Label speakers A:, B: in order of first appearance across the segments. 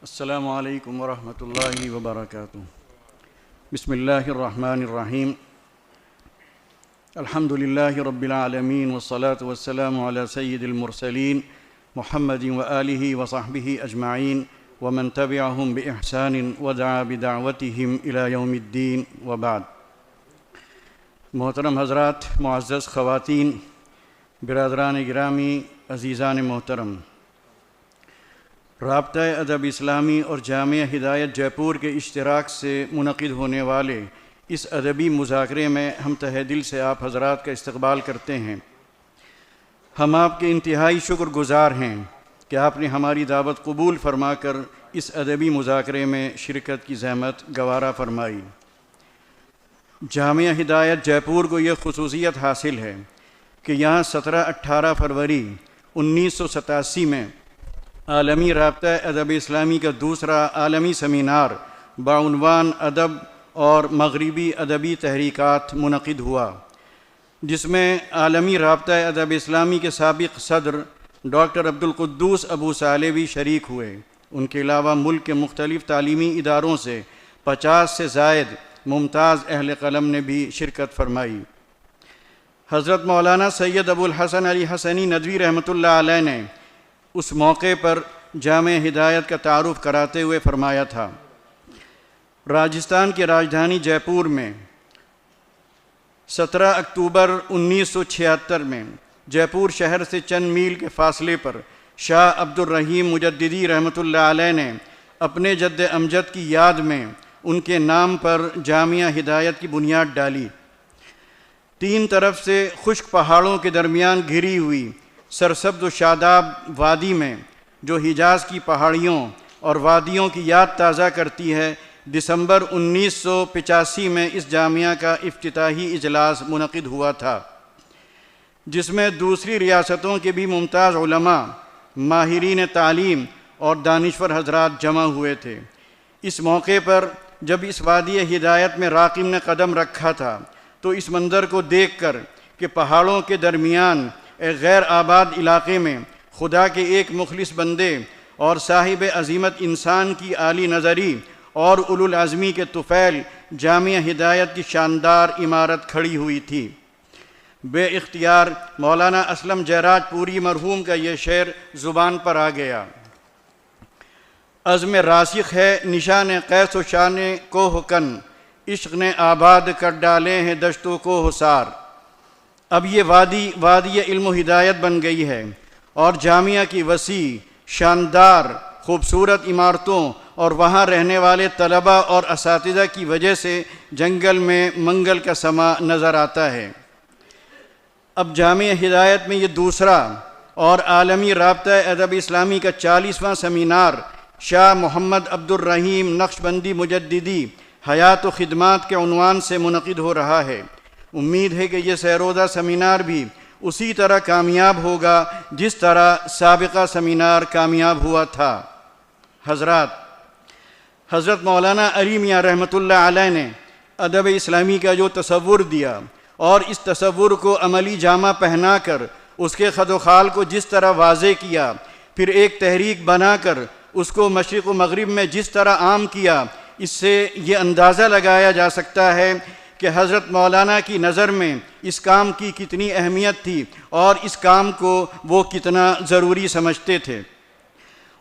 A: السلام علیکم ورحمۃ اللہ وبرکاتہ۔ بسم اللہ الرحمن الرحیم۔ الحمد للہ رب العالمین والصلاة والسلام علی سید المرسلین محمد وآلہ وصحبہ اجمعین ومن تبعہم بإحسان ودعا بدعوتہم الی یوم الدین وبعد۔ محترم حضرات، معزز خواتین، برادران گرامی، عزیزان محترم، رابطہ ادب اسلامی اور جامعہ ہدایت جے پور کے اشتراک سے منعقد ہونے والے اس ادبی مذاکرے میں ہم تہہ دل سے آپ حضرات کا استقبال کرتے ہیں۔ ہم آپ کے انتہائی شکر گزار ہیں کہ آپ نے ہماری دعوت قبول فرما کر اس ادبی مذاکرے میں شرکت کی زحمت گوارا فرمائی۔ جامعہ ہدایت جے پور کو یہ خصوصیت حاصل ہے کہ یہاں 17-18 فروری 1987 میں عالمی رابطہ ادب اسلامی کا دوسرا عالمی سیمینار بعنوان ادب اور مغربی ادبی تحریکات منعقد ہوا، جس میں عالمی رابطہ ادب اسلامی کے سابق صدر ڈاکٹر عبدالقدوس ابو صالح بھی شریک ہوئے۔ ان کے علاوہ ملک کے مختلف تعلیمی اداروں سے 50 سے زائد ممتاز اہل قلم نے بھی شرکت فرمائی۔ حضرت مولانا سید ابو الحسن علی حسنی ندوی رحمۃ اللہ علیہ نے اس موقع پر جامعہ ہدایت کا تعارف کراتے ہوئے فرمایا تھا، راجستھان کی راجدھانی جے پور میں 17 اکتوبر 1976 میں جے پور شہر سے چند میل کے فاصلے پر شاہ عبد الرحیم مجددی رحمۃ اللہ علیہ نے اپنے جد امجد کی یاد میں ان کے نام پر جامعہ ہدایت کی بنیاد ڈالی۔ 3 طرف سے خشک پہاڑوں کے درمیان گھری ہوئی سرسبز و شاداب وادی میں، جو حجاز کی پہاڑیوں اور وادیوں کی یاد تازہ کرتی ہے، دسمبر 1985 میں اس جامعہ کا افتتاحی اجلاس منعقد ہوا تھا، جس میں دوسری ریاستوں کے بھی ممتاز علماء، ماہرین تعلیم اور دانشور حضرات جمع ہوئے تھے۔ اس موقع پر جب اس وادی ہدایت میں راقم نے قدم رکھا تھا تو اس منظر کو دیکھ کر کہ پہاڑوں کے درمیان ایک غیر آباد علاقے میں خدا کے ایک مخلص بندے اور صاحب عظیمت انسان کی عالی نظری اور اولو العزمی کے طفیل جامعہ ہدایت کی شاندار عمارت کھڑی ہوئی تھی، بے اختیار مولانا اسلم جیراج پوری مرحوم کا یہ شعر زبان پر آ گیا: عزم راسخ ہے نشان قیس و شان کو حکن، عشق نے آباد کر ڈالے ہیں دشتوں کو حصار۔ اب یہ وادی علم و ہدایت بن گئی ہے اور جامعہ کی وسیع، شاندار، خوبصورت عمارتوں اور وہاں رہنے والے طلباء اور اساتذہ کی وجہ سے جنگل میں منگل کا سما نظر آتا ہے۔ اب جامعہ ہدایت میں یہ دوسرا اور عالمی رابطہ ادب اسلامی کا 40واں سیمینار شاہ محمد عبد الرحیم نقشبندی مجددی حیات و خدمات کے عنوان سے منعقد ہو رہا ہے۔ امید ہے کہ یہ سہ-روزہ سیمینار بھی اسی طرح کامیاب ہوگا جس طرح سابقہ سیمینار کامیاب ہوا تھا۔ حضرت مولانا علی میاں رحمۃ اللہ علیہ نے ادب اسلامی کا جو تصور دیا اور اس تصور کو عملی جامہ پہنا کر اس کے خد و خال کو جس طرح واضح کیا، پھر ایک تحریک بنا کر اس کو مشرق و مغرب میں جس طرح عام کیا، اس سے یہ اندازہ لگایا جا سکتا ہے کہ حضرت مولانا کی نظر میں اس کام کی کتنی اہمیت تھی اور اس کام کو وہ کتنا ضروری سمجھتے تھے۔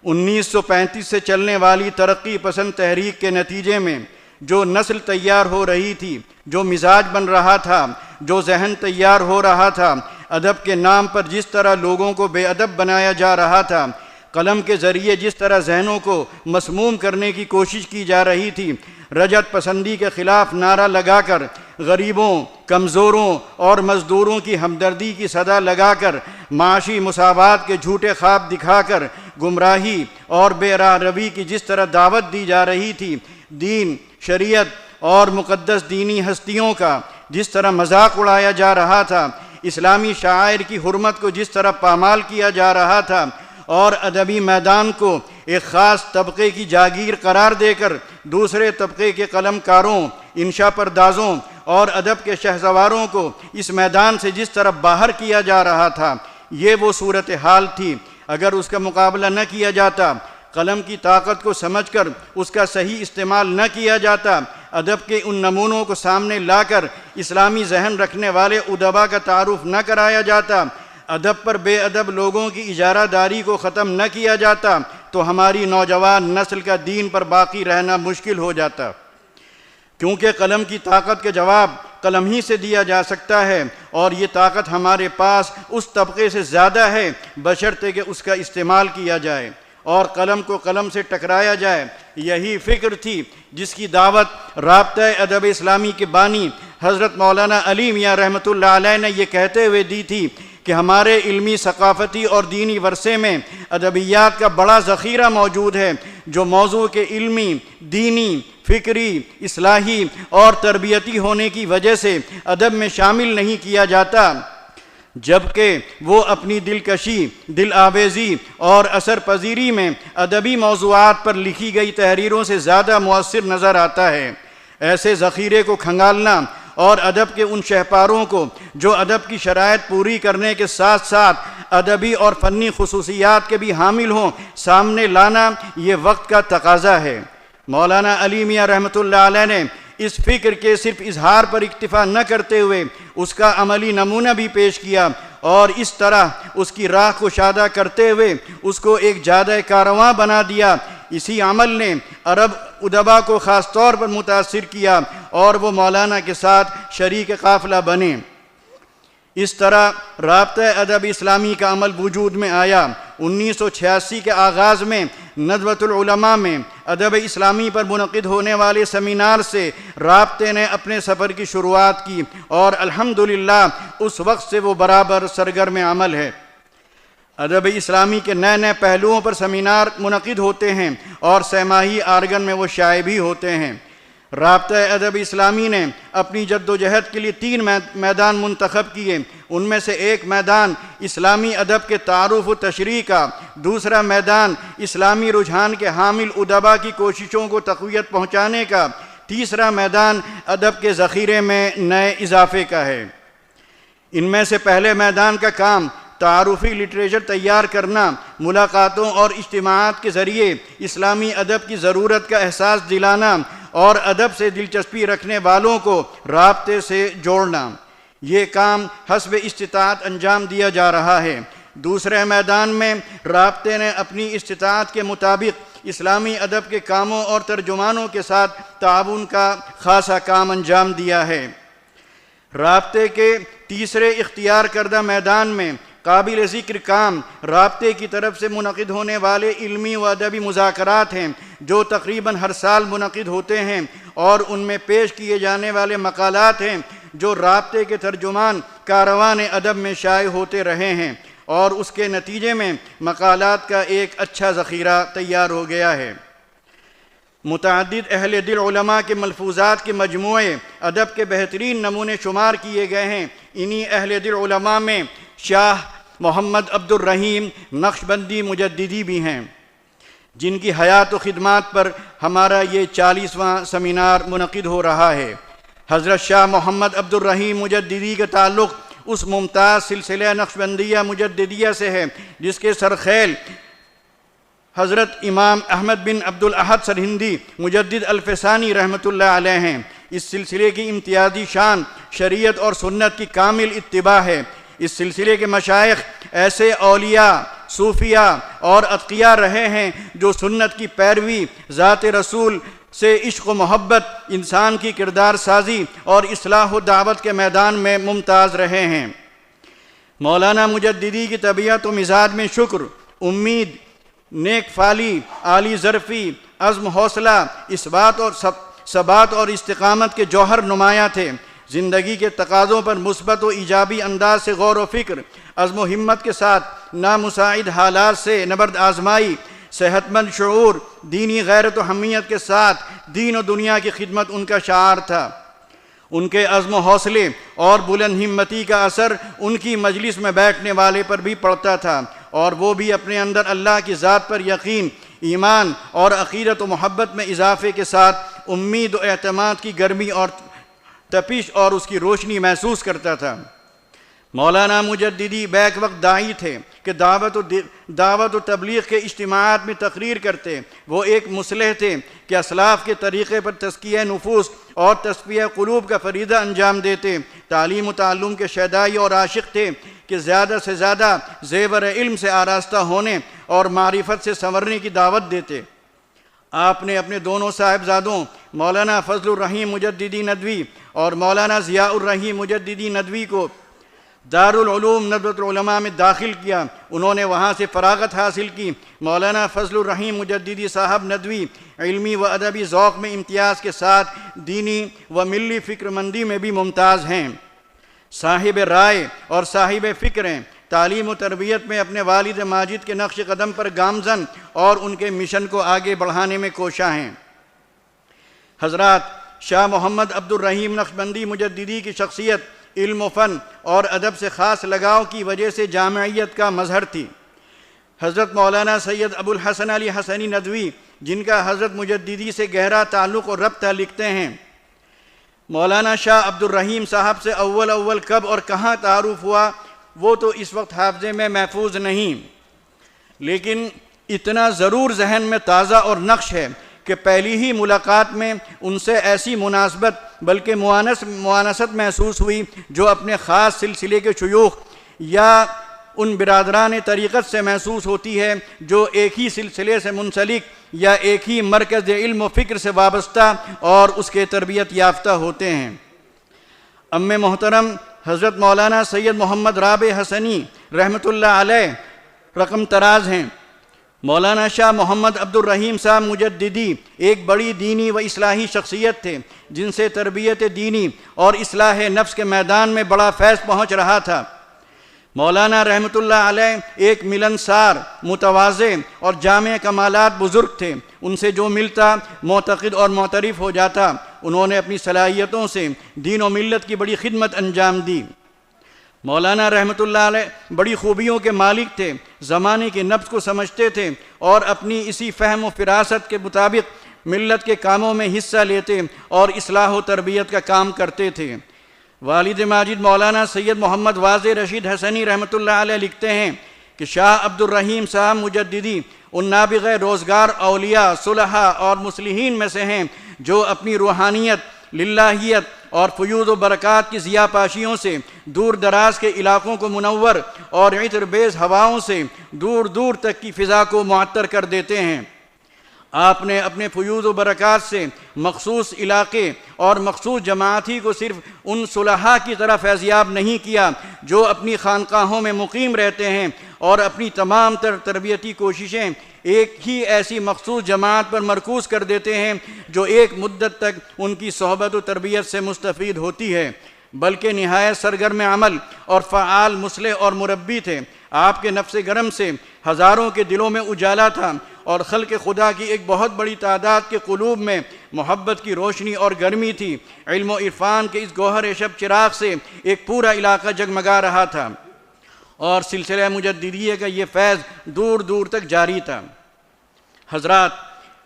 A: 1935 سے چلنے والی ترقی پسند تحریک کے نتیجے میں جو نسل تیار ہو رہی تھی، جو مزاج بن رہا تھا، جو ذہن تیار ہو رہا تھا، ادب کے نام پر جس طرح لوگوں کو بے ادب بنایا جا رہا تھا، قلم کے ذریعے جس طرح ذہنوں کو مسموم کرنے کی کوشش کی جا رہی تھی، رجعت پسندی کے خلاف نعرہ لگا کر غریبوں، کمزوروں اور مزدوروں کی ہمدردی کی صدا لگا کر معاشی مساوات کے جھوٹے خواب دکھا کر گمراہی اور بے راہ روی کی جس طرح دعوت دی جا رہی تھی، دین، شریعت اور مقدس دینی ہستیوں کا جس طرح مذاق اڑایا جا رہا تھا، اسلامی شعائر کی حرمت کو جس طرح پامال کیا جا رہا تھا اور ادبی میدان کو ایک خاص طبقے کی جاگیر قرار دے کر دوسرے طبقے کے قلم کاروں، انشا پردازوں اور ادب کے شہسواروں کو اس میدان سے جس طرح باہر کیا جا رہا تھا، یہ وہ صورتحال تھی۔ اگر اس کا مقابلہ نہ کیا جاتا، قلم کی طاقت کو سمجھ کر اس کا صحیح استعمال نہ کیا جاتا، ادب کے ان نمونوں کو سامنے لا کر اسلامی ذہن رکھنے والے ادبا کا تعارف نہ کرایا جاتا، ادب پر بے ادب لوگوں کی اجارہ داری کو ختم نہ کیا جاتا، تو ہماری نوجوان نسل کا دین پر باقی رہنا مشکل ہو جاتا۔ کیونکہ قلم کی طاقت کے جواب قلم ہی سے دیا جا سکتا ہے، اور یہ طاقت ہمارے پاس اس طبقے سے زیادہ ہے بشرطے کہ اس کا استعمال کیا جائے اور قلم کو قلم سے ٹکرایا جائے۔ یہی فکر تھی جس کی دعوت رابطہ ادب اسلامی کے بانی حضرت مولانا علی میاں رحمۃ اللہ علیہ نے یہ کہتے ہوئے دی تھی کہ ہمارے علمی، ثقافتی اور دینی ورثے میں ادبیات کا بڑا ذخیرہ موجود ہے جو موضوع کے علمی، دینی، فکری، اصلاحی اور تربیتی ہونے کی وجہ سے ادب میں شامل نہیں کیا جاتا، جبکہ وہ اپنی دلکشی، دل آویزی اور اثر پذیری میں ادبی موضوعات پر لکھی گئی تحریروں سے زیادہ مؤثر نظر آتا ہے۔ ایسے ذخیرے کو کھنگالنا اور ادب کے ان شہپاروں کو جو ادب کی شرائط پوری کرنے کے ساتھ ساتھ ادبی اور فنی خصوصیات کے بھی حامل ہوں سامنے لانا یہ وقت کا تقاضا ہے۔ مولانا علی میاں رحمۃ اللہ علیہ نے اس فکر کے صرف اظہار پر اکتفا نہ کرتے ہوئے اس کا عملی نمونہ بھی پیش کیا، اور اس طرح اس کی راہ کشادہ کرتے ہوئے اس کو ایک جادہ کارواں بنا دیا۔ اسی عمل نے عرب ادبا کو خاص طور پر متاثر کیا اور وہ مولانا کے ساتھ شریک قافلہ بنے۔ اس طرح رابطہ ادب اسلامی کا عمل وجود میں آیا۔ 1986 کے آغاز میں ندوۃ العلماء میں ادب اسلامی پر منعقد ہونے والے سیمینار سے رابطے نے اپنے سفر کی شروعات کی، اور الحمدللہ اس وقت سے وہ برابر سرگرم عمل ہے۔ ادب اسلامی کے نئے نئے پہلوؤں پر سیمینار منعقد ہوتے ہیں اور سہ ماہی آرگن میں وہ شائع بھی ہوتے ہیں۔ رابطہ ادب اسلامی نے اپنی جد و جہد کے لیے 3 میدان منتخب کیے۔ ان میں سے ایک میدان اسلامی ادب کے تعارف و تشریح کا، دوسرا میدان اسلامی رجحان کے حامل ادبا کی کوششوں کو تقویت پہنچانے کا، تیسرا میدان ادب کے ذخیرے میں نئے اضافے کا ہے۔ ان میں سے پہلے میدان کا کام تعارفی لٹریچر تیار کرنا، ملاقاتوں اور اجتماعات کے ذریعے اسلامی ادب کی ضرورت کا احساس دلانا اور ادب سے دلچسپی رکھنے والوں کو رابطے سے جوڑنا، یہ کام حسب استطاعت انجام دیا جا رہا ہے۔ دوسرے میدان میں رابطے نے اپنی استطاعت کے مطابق اسلامی ادب کے کاموں اور ترجمانوں کے ساتھ تعاون کا خاصا کام انجام دیا ہے۔ رابطے کے تیسرے اختیار کردہ میدان میں قابل ذکر کام رابطے کی طرف سے منعقد ہونے والے علمی و ادبی مذاکرات ہیں جو تقریباً ہر سال منعقد ہوتے ہیں، اور ان میں پیش کیے جانے والے مقالات ہیں جو رابطے کے ترجمان کاروان ادب میں شائع ہوتے رہے ہیں، اور اس کے نتیجے میں مقالات کا ایک اچھا ذخیرہ تیار ہو گیا ہے۔ متعدد اہل دل علماء کے ملفوظات کے مجموعے ادب کے بہترین نمونے شمار کیے گئے ہیں۔ انہی اہل دل علماء میں شاہ محمد عبد الرحیم نقشبندی مجددی بھی ہیں، جن کی حیات و خدمات پر ہمارا یہ 40واں سیمینار منعقد ہو رہا ہے۔ حضرت شاہ محمد عبد الرحیم مجددی کا تعلق اس ممتاز سلسلہ نقشبندیہ مجددیہ سے ہے جس کے سرخیل حضرت امام احمد بن عبد الاحد سرہندی مجدد الفسانی رحمۃ اللہ علیہ ہیں۔ اس سلسلے کی امتیازی شان شریعت اور سنت کی کامل اتباع ہے۔ اس سلسلے کے مشائخ ایسے اولیاء، صوفیاء اور اتقیاء رہے ہیں جو سنت کی پیروی، ذات رسول سے عشق و محبت، انسان کی کردار سازی اور اصلاح و دعوت کے میدان میں ممتاز رہے ہیں۔ مولانا مجددی کی طبیعت و مزاج میں شکر، امید، نیک فالی، عالی ظرفی، عزم، حوصلہ، ثبات اور استقامت کے جوہر نمایاں تھے۔ زندگی کے تقاضوں پر مثبت و ایجابی انداز سے غور و فکر، عزم و ہمت کے ساتھ نامساعد حالات سے نبرد آزمائی، صحت مند شعور، دینی غیرت و حمیت کے ساتھ دین و دنیا کی خدمت ان کا شعار تھا۔ ان کے عزم و حوصلے اور بلند ہمتی کا اثر ان کی مجلس میں بیٹھنے والے پر بھی پڑتا تھا، اور وہ بھی اپنے اندر اللہ کی ذات پر یقین، ایمان اور عقیدت و محبت میں اضافے کے ساتھ امید و اعتماد کی گرمی اور تپش اور اس کی روشنی محسوس کرتا تھا۔ مولانا مجددی بیک وقت داعی تھے، کہ دعوت و تبلیغ کے اجتماعات میں تقریر کرتے۔ وہ ایک مصلح تھے کہ اسلاف کے طریقے پر تزکیہ نفوس اور تصفیہ قلوب کا فریضہ انجام دیتے۔ تعلیم و تعلم کے شیدائی اور عاشق تھے کہ زیادہ سے زیادہ زیور علم سے آراستہ ہونے اور معرفت سے سنورنے کی دعوت دیتے۔ آپ نے اپنے دونوں صاحبزادوں مولانا فضل الرحیم مجددی ندوی اور مولانا ضیاء الرحیم مجددی ندوی کو دارالعلوم ندوۃ العلماء میں داخل کیا۔ انہوں نے وہاں سے فراغت حاصل کی۔ مولانا فضل الرحیم مجددی صاحب ندوی علمی و ادبی ذوق میں امتیاز کے ساتھ دینی و ملی فکر مندی میں بھی ممتاز ہیں۔ صاحب رائے اور صاحب فکر ہیں۔ تعلیم و تربیت میں اپنے والد ماجد کے نقش قدم پر گامزن اور ان کے مشن کو آگے بڑھانے میں کوشاں ہیں۔ حضرات، شاہ محمد عبد الرحیم نقشبندی مجددی کی شخصیت علم و فن اور ادب سے خاص لگاؤ کی وجہ سے جامعیت کا مظہر تھی۔ حضرت مولانا سید ابو الحسن علی حسنی ندوی، جن کا حضرت مجددی سے گہرا تعلق اور ربط لکھتے ہیں، مولانا شاہ عبد الرحیم صاحب سے اول کب اور کہاں تعارف ہوا وہ تو اس وقت حافظے میں محفوظ نہیں، لیکن اتنا ضرور ذہن میں تازہ اور نقش ہے کہ پہلی ہی ملاقات میں ان سے ایسی مناسبت بلکہ موانست محسوس ہوئی جو اپنے خاص سلسلے کے شیوخ یا ان برادران طریقت سے محسوس ہوتی ہے جو ایک ہی سلسلے سے منسلک یا ایک ہی مرکز علم و فکر سے وابستہ اور اس کے تربیت یافتہ ہوتے ہیں۔ ام محترم حضرت مولانا سید محمد رابع حسنی رحمۃ اللہ علیہ رقم طراز ہیں۔ مولانا شاہ محمد عبد الرحیم صاحب مجددی ایک بڑی دینی و اصلاحی شخصیت تھے جن سے تربیت دینی اور اصلاح نفس کے میدان میں بڑا فیض پہنچ رہا تھا۔ مولانا رحمۃ اللہ علیہ ایک ملنسار، متواضع اور جامع کمالات بزرگ تھے۔ ان سے جو ملتا معتقد اور معترف ہو جاتا۔ انہوں نے اپنی صلاحیتوں سے دین و ملت کی بڑی خدمت انجام دی۔ مولانا رحمۃ اللہ علیہ بڑی خوبیوں کے مالک تھے، زمانے کے نبض کو سمجھتے تھے اور اپنی اسی فہم و فراست کے مطابق ملت کے کاموں میں حصہ لیتے اور اصلاح و تربیت کا کام کرتے تھے۔ والد ماجد مولانا سید محمد واضح رشید حسنی رحمۃ اللہ علیہ لکھتے ہیں کہ شاہ عبد الرحیم صاحب مجددی ان نابغ روزگار اولیاء، صلحاء اور مصلحین میں سے ہیں جو اپنی روحانیت، للہیت اور فیوض و برکات کی ضیاء پاشیوں سے دور دراز کے علاقوں کو منور اور عطر بیز ہواؤں سے دور دور تک کی فضا کو معطر کر دیتے ہیں۔ آپ نے اپنے فیوض و برکات سے مخصوص علاقے اور مخصوص جماعت ہی کو صرف ان صلحاء کی طرح فیضیاب نہیں کیا جو اپنی خانقاہوں میں مقیم رہتے ہیں اور اپنی تمام تر تربیتی کوششیں ایک ہی ایسی مخصوص جماعت پر مرکوز کر دیتے ہیں جو ایک مدت تک ان کی صحبت و تربیت سے مستفید ہوتی ہے، بلکہ نہایت سرگرم عمل اور فعال مصلح اور مربی تھے۔ آپ کے نفس گرم سے ہزاروں کے دلوں میں اجالا تھا اور خلق خدا کی ایک بہت بڑی تعداد کے قلوب میں محبت کی روشنی اور گرمی تھی۔ علم و عرفان کے اس گوہر شب چراغ سے ایک پورا علاقہ جگمگا رہا تھا اور سلسلہ مجددیہ کا یہ فیض دور دور تک جاری تھا۔ حضرات،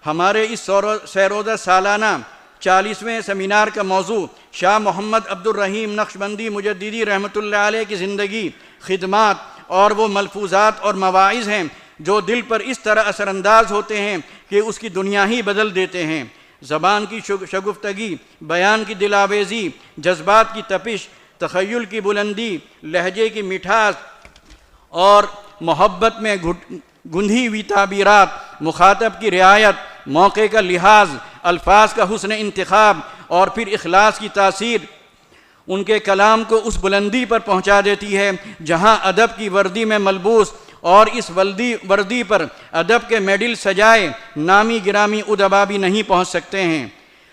A: ہمارے اس سیروزہ سالانہ 40ویں سیمینار کا موضوع شاہ محمد عبد الرحیم نقشبندی مجددی رحمۃ اللہ علیہ کی زندگی، خدمات اور وہ ملفوظات اور مواعظ ہیں جو دل پر اس طرح اثر انداز ہوتے ہیں کہ اس کی دنیا ہی بدل دیتے ہیں۔ زبان کی شگفتگی، بیان کی دل آویزی، جذبات کی تپش، تخیل کی بلندی، لہجے کی مٹھاس اور محبت میں گندھی ہوئی تعبیرات، مخاطب کی رعایت، موقع کا لحاظ، الفاظ کا حسن انتخاب اور پھر اخلاص کی تاثیر ان کے کلام کو اس بلندی پر پہنچا دیتی ہے جہاں ادب کی وردی میں ملبوس اور اس وردی پر ادب کے میڈل سجائے نامی گرامی ادبا بھی نہیں پہنچ سکتے ہیں۔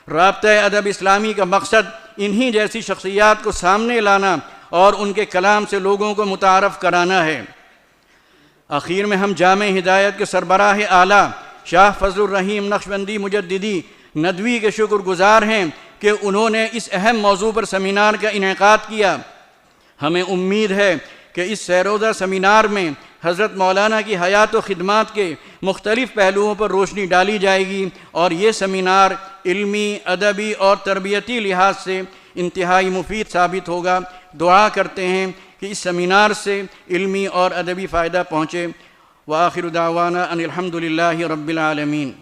A: رابطہ ادب اسلامی کا مقصد انہی جیسی شخصیات کو سامنے لانا اور ان کے کلام سے لوگوں کو متعارف کرانا ہے۔ آخر میں ہم جامع ہدایت کے سربراہ اعلیٰ شاہ فضل الرحیم نقشبندی مجددی ندوی کے شکر گزار ہیں کہ انہوں نے اس اہم موضوع پر سیمینار کا انعقاد کیا۔ ہمیں امید ہے کہ اس سیروزہ سیمینار میں حضرت مولانا کی حیات و خدمات کے مختلف پہلوؤں پر روشنی ڈالی جائے گی اور یہ سیمینار علمی، ادبی اور تربیتی لحاظ سے انتہائی مفید ثابت ہوگا۔ دعا کرتے ہیں کہ اس سیمینار سے علمی اور ادبی فائدہ پہنچے۔ وآخر دعوانا ان الحمد للہ رب العالمین۔